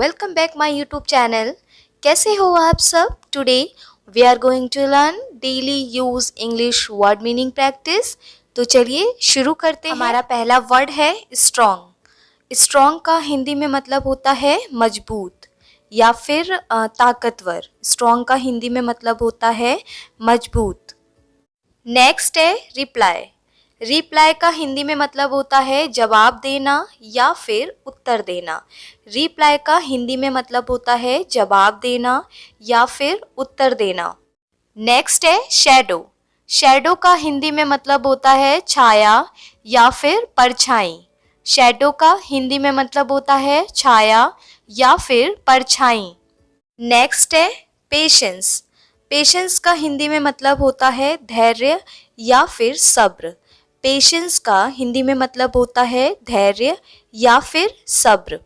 Welcome back my YouTube channel. कैसे हो आप सब? Today we are going to learn daily use English word meaning practice. तो चलिए शुरू करते हैं। हमारा पहला वर्ड है स्ट्रॉन्ग। स्ट्रॉन्ग का हिंदी में मतलब होता है मजबूत या फिर ताकतवर। स्ट्रॉन्ग का हिंदी में मतलब होता है मजबूत। नेक्स्ट है रिप्लाई। रिप्लाई का हिंदी में मतलब होता है जवाब देना या फिर उत्तर देना। रिप्लाई का हिंदी में मतलब होता है जवाब देना या फिर उत्तर देना। नेक्स्ट है शैडो। शैडो का हिंदी में मतलब होता है छाया या फिर परछाई। शैडो का हिंदी में मतलब होता है छाया या फिर परछाई। नेक्स्ट है पेशेंस। पेशेंस का हिंदी में मतलब होता है धैर्य या फिर सब्र। पेशेंस का हिंदी में मतलब होता है धैर्य या फिर सब्र।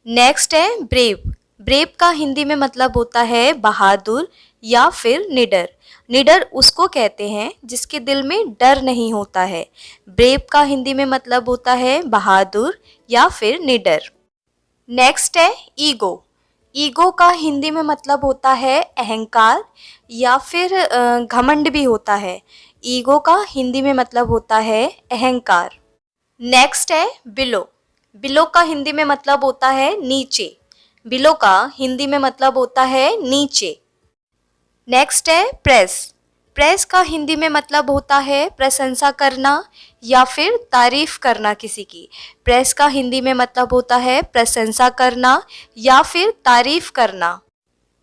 नेक्स्ट है ब्रेव। ब्रेव का हिंदी में मतलब होता है बहादुर या फिर निडर। निडर उसको कहते हैं जिसके दिल में डर नहीं होता है। ब्रेव का हिंदी में मतलब होता है बहादुर या फिर निडर। नेक्स्ट है ईगो। ईगो का हिंदी में मतलब होता है अहंकार या फिर घमंड भी होता है। ईगो का हिंदी में मतलब होता है अहंकार। नेक्स्ट है बिलो। बिलो का हिंदी में मतलब होता है नीचे। बिलो का हिंदी में मतलब होता है नीचे। नेक्स्ट है प्रेस। प्रेस का हिंदी में मतलब होता है प्रशंसा करना या फिर तारीफ करना किसी की। प्रेस का हिंदी में मतलब होता है प्रशंसा करना या फिर तारीफ करना।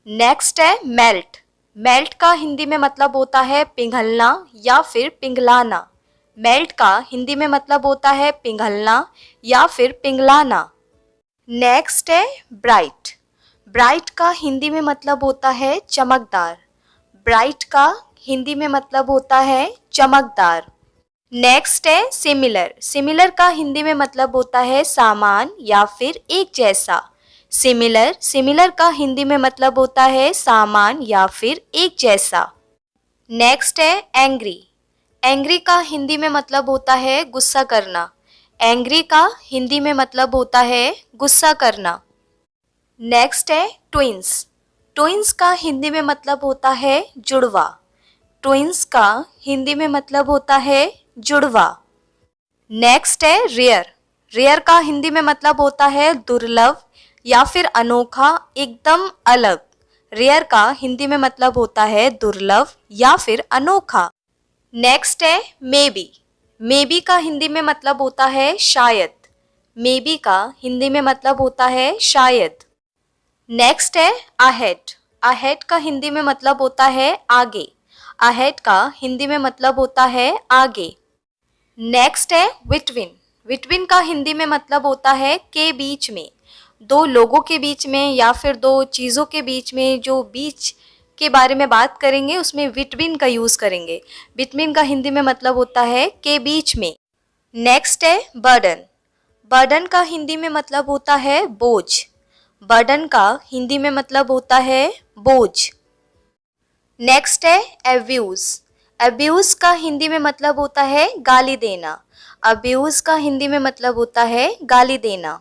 नेक्स्ट है मेल्ट। मेल्ट का हिंदी में मतलब होता है पिघलना या फिर पिघलाना। मेल्ट का हिंदी में मतलब होता है पिघलना या फिर पिघलाना। नेक्स्ट है ब्राइट। ब्राइट का हिंदी में मतलब होता है चमकदार। ब्राइट का हिंदी में मतलब होता है चमकदार। नेक्स्ट है सिमिलर। सिमिलर का हिंदी में मतलब होता है सामान या फिर एक जैसा। सिमिलर सिमिलर का हिंदी में मतलब होता है सामान या फिर एक जैसा। नेक्स्ट है एंग्री। एंग्री का हिंदी में मतलब होता है गुस्सा करना। एंग्री का हिंदी में मतलब होता है गुस्सा करना। नेक्स्ट है ट्विंस। ट्विंस का हिंदी में मतलब होता है जुड़वा। ट्विंस का हिंदी में मतलब होता है जुड़वा। नेक्स्ट है रेयर। रेयर का हिंदी में मतलब होता है दुर्लभ या फिर अनोखा, एकदम अलग। रेयर का हिंदी में मतलब होता है दुर्लभ या फिर अनोखा। नेक्स्ट है मेबी। मेबी का हिंदी में मतलब होता है शायद। मेबी का हिंदी में मतलब होता है शायद। नेक्स्ट है अहेड। अहेड का हिंदी में मतलब होता है आगे। अहेड का हिंदी में मतलब होता है आगे। नेक्स्ट है बिटवीन। बिटवीन का हिंदी में मतलब होता है के बीच में। दो लोगों के बीच में या फिर दो चीज़ों के बीच में जो बीच के बारे में बात करेंगे उसमें बिटवीन का यूज़ करेंगे। बिटवीन का हिंदी में मतलब होता है के बीच में। नेक्स्ट है बर्डन। बर्डन का हिंदी में मतलब होता है बोझ। बर्डन का हिंदी में मतलब होता है बोझ। नेक्स्ट है अब्यूज। अब्यूज का हिंदी में मतलब होता है गाली देना। अब्यूज का हिंदी में मतलब होता है गाली देना।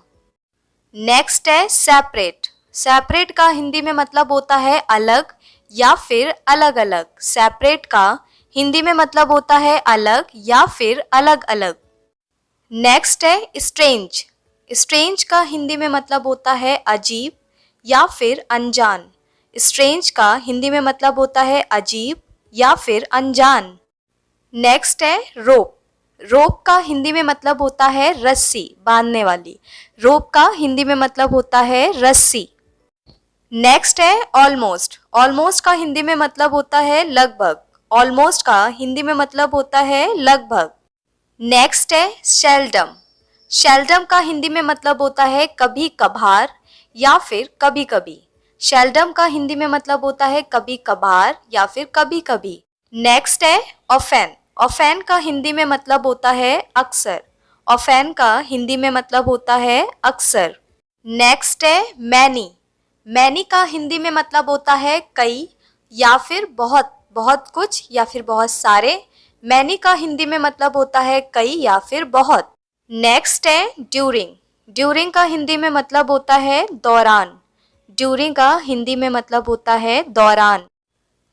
नेक्स्ट है सेपरेट। सेपरेट का हिंदी में मतलब होता है अलग या फिर अलग अलग। सेपरेट का हिंदी में मतलब होता है अलग या फिर अलग अलग। नेक्स्ट है स्ट्रेंज। स्ट्रेंज का हिंदी में मतलब होता है अजीब या फिर अनजान। स्ट्रेंज का हिंदी में मतलब होता है अजीब या फिर अनजान। नेक्स्ट है रोप। रोप का हिंदी में मतलब होता है रस्सी, बांधने वाली। रोप का हिंदी में मतलब होता है रस्सी। नेक्स्ट है ऑलमोस्ट। ऑलमोस्ट का हिंदी में मतलब होता है लगभग। ऑलमोस्ट का हिंदी में मतलब होता है लगभग। नेक्स्ट है शेल्डम। शेल्डम का हिंदी में मतलब होता है कभी कभार या फिर कभी कभी। शेल्डम का हिंदी में मतलब होता है कभी कभार या फिर कभी कभी। नेक्स्ट है ऑफेन। ऑफेन का हिंदी में मतलब होता है अक्सर। ऑफेन का हिंदी में मतलब होता है अक्सर। नेक्स्ट है मैनी। मैनी का हिंदी में मतलब होता है कई या फिर बहुत, बहुत कुछ या फिर बहुत सारे। मैनी का हिंदी में मतलब होता है कई या फिर बहुत। नेक्स्ट है ड्यूरिंग। ड्यूरिंग का हिंदी में मतलब होता है दौरान। ड्यूरिंग का हिंदी में मतलब होता है दौरान।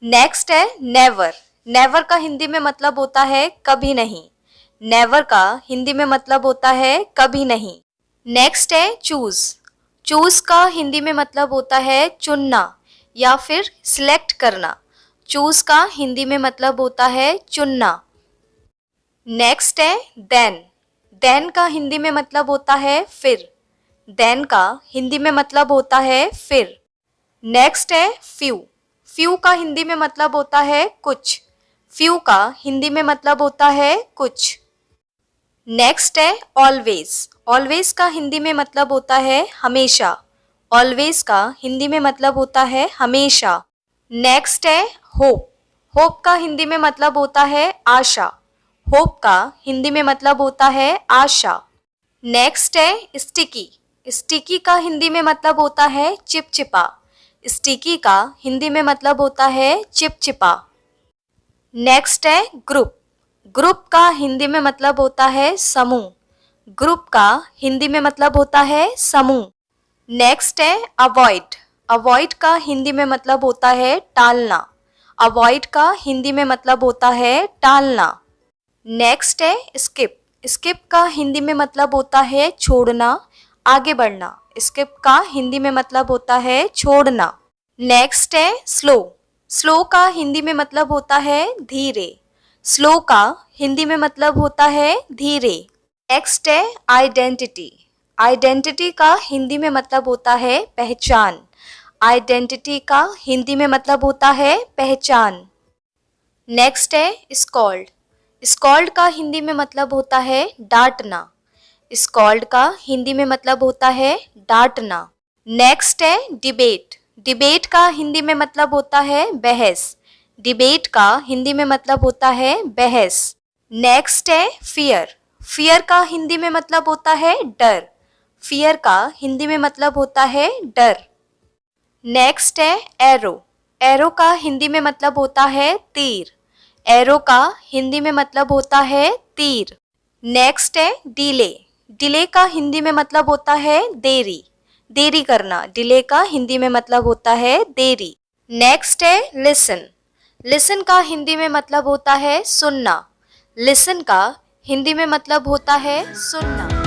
नेक्स्ट है नेवर। नेवर का हिंदी में मतलब होता है कभी नहीं। नेवर का हिंदी में मतलब होता है कभी नहीं। नेक्स्ट है चूज। चूज का हिंदी में मतलब होता है चुनना या फिर सिलेक्ट करना। चूज का हिंदी में मतलब होता है चुनना। नेक्स्ट है देन। देन का हिंदी में मतलब होता है फिर। देन का हिंदी में मतलब होता है फिर। नेक्स्ट है फ्यू। फ्यू का हिंदी में मतलब होता है कुछ। फ्यू का हिंदी में मतलब होता है कुछ। नेक्स्ट है ऑलवेज। ऑलवेज का हिंदी में मतलब होता है हमेशा। ऑलवेज का हिंदी में मतलब होता है हमेशा। नेक्स्ट है होप। होप का हिंदी में मतलब होता है आशा। होप का हिंदी में मतलब होता है आशा। नेक्स्ट है स्टिकी। स्टिकी का हिंदी में मतलब होता है चिपचिपा। स्टिकी का हिंदी में मतलब होता है चिपचिपा। नेक्स्ट है ग्रुप। ग्रुप का हिंदी में मतलब होता है समूह। ग्रुप का हिंदी में मतलब होता है समूह। नेक्स्ट है अवॉइड। अवॉइड का हिंदी में मतलब होता है टालना। अवॉइड का हिंदी में मतलब होता है टालना। नेक्स्ट है स्किप। स्किप का हिंदी में मतलब होता है छोड़ना, आगे बढ़ना। स्किप का हिंदी में मतलब होता है छोड़ना। नेक्स्ट है स्लो। स्लो का हिंदी में मतलब होता है धीरे। स्लो का हिंदी में मतलब होता है धीरे। नेक्स्ट है आइडेंटिटी। आइडेंटिटी का हिंदी में मतलब होता है पहचान। आइडेंटिटी का हिंदी में मतलब होता है पहचान। नेक्स्ट है स्कॉल्ड। स्कॉल्ड का हिंदी में मतलब होता है डांटना। स्कॉल्ड का हिंदी में मतलब होता है डांटना। नेक्स्ट है डिबेट। डिबेट का हिंदी में मतलब होता है बहस। डिबेट का हिंदी में मतलब होता है बहस। नेक्स्ट है फियर। फियर का हिंदी में मतलब होता है डर। फियर का हिंदी में मतलब होता है डर। नेक्स्ट है एरो। एरो का हिंदी में मतलब होता है तीर। एरो का हिंदी में मतलब होता है तीर। नेक्स्ट है डिले। डिले का हिंदी में मतलब होता है देरी। देरी करना। डिले का हिंदी में मतलब होता है देरी। नेक्स्ट है लिसन। लिसन का हिंदी में मतलब होता है सुनना। लिसन का हिंदी में मतलब होता है सुनना।